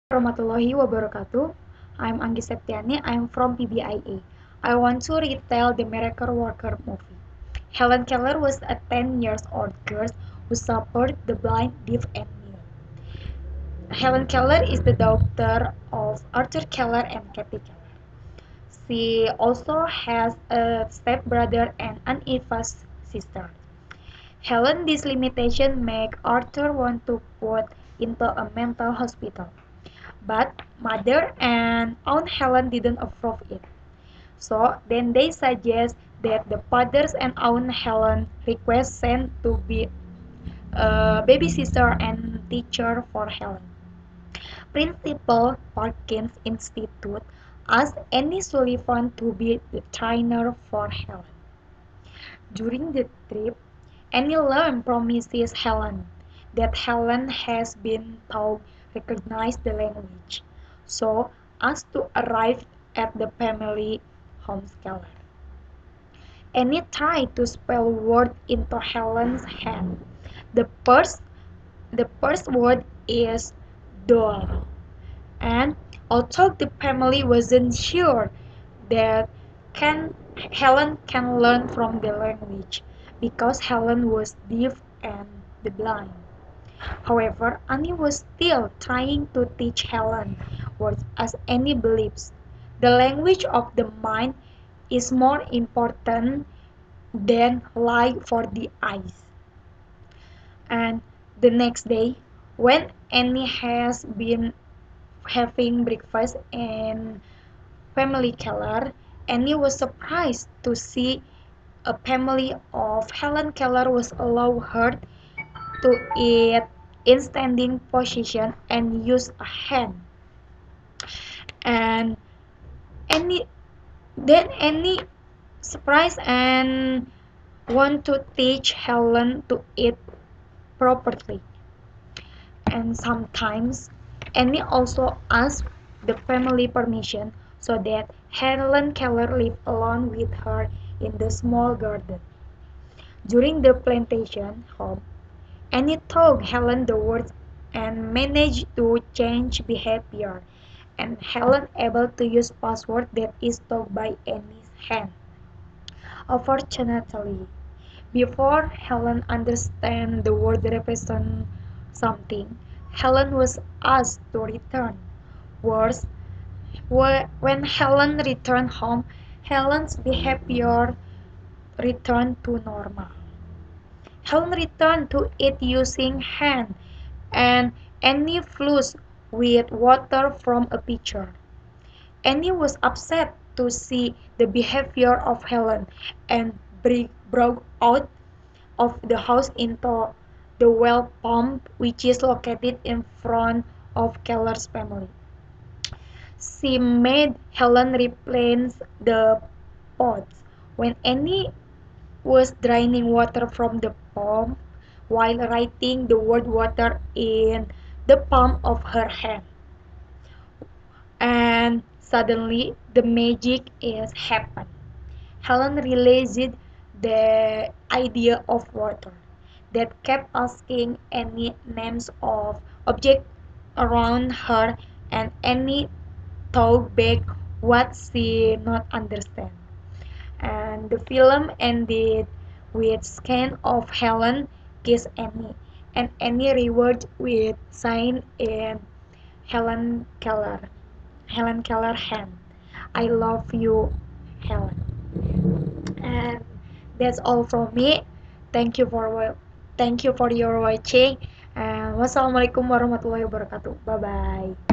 Warahmatullahi wabarakatuh. I'm Anggi Septiani. I'm from PBIA. I want to retell the Miracle Worker movie. Helen Keller was a 10 years old girl who suffered the blind, deaf, and mute. Helen Keller is the daughter of Arthur Keller and Kathy Keller. She also has a stepbrother and an infant sister. Helen, this limitation make Arthur want to put into a mental hospital. But Mother and Aunt Helen didn't approve it. So then they suggest that the fathers and Aunt Helen request Sam to be a babysitter and teacher for Helen. Principal Parkins Institute asked Annie Sullivan to be the trainer for Helen. During the trip, Annie learned from Mrs. Helen that Helen has been taught recognize the language, so as to arrive at the family home Keller. Annie tried to spell word into Helen's hand. The first the first word is doll, and although the family wasn't sure that can Helen can learn from the language because Helen was deaf and the blind. However, Annie was still trying to teach Helen words as Annie believes the language of the mind is more important than light for the eyes. And the next day, when Annie has been having breakfast in family Keller, Annie was surprised to see a family of Helen Keller was allow her to eat in standing position and use a hand. And Annie Annie surprised and want to teach Helen to eat properly. And sometimes Annie also asked the family permission so that Helen Keller lived alone with her in the small garden. During the plantation home, Annie taught Helen the words and managed to change behavior, and Helen able to use password that is taught by Annie's hand. Unfortunately, before Helen understand the word represent something, Helen was asked to return. Worse, when Helen returned home, Helen's behavior returned to normal. Helen returned to it using hand and Annie flushed with water from a pitcher. Annie was upset to see the behavior of Helen and broke out of the house into the well pump which is located in front of Keller's family. She made Helen replenish the pots. When Annie was draining water from the pump while writing the word water in the palm of her hand. And suddenly the magic is happened. Helen realized the idea of water that kept asking any names of objects around her and any thought back what she not understand. And the film ended with scan of Helen kiss Annie and Annie reward with sign in Helen Keller. Helen Keller hand. I love you, Helen. And that's all from me. Thank you for thank you for your watching. And wassalamualaikum warahmatullahi wabarakatuh. Bye bye.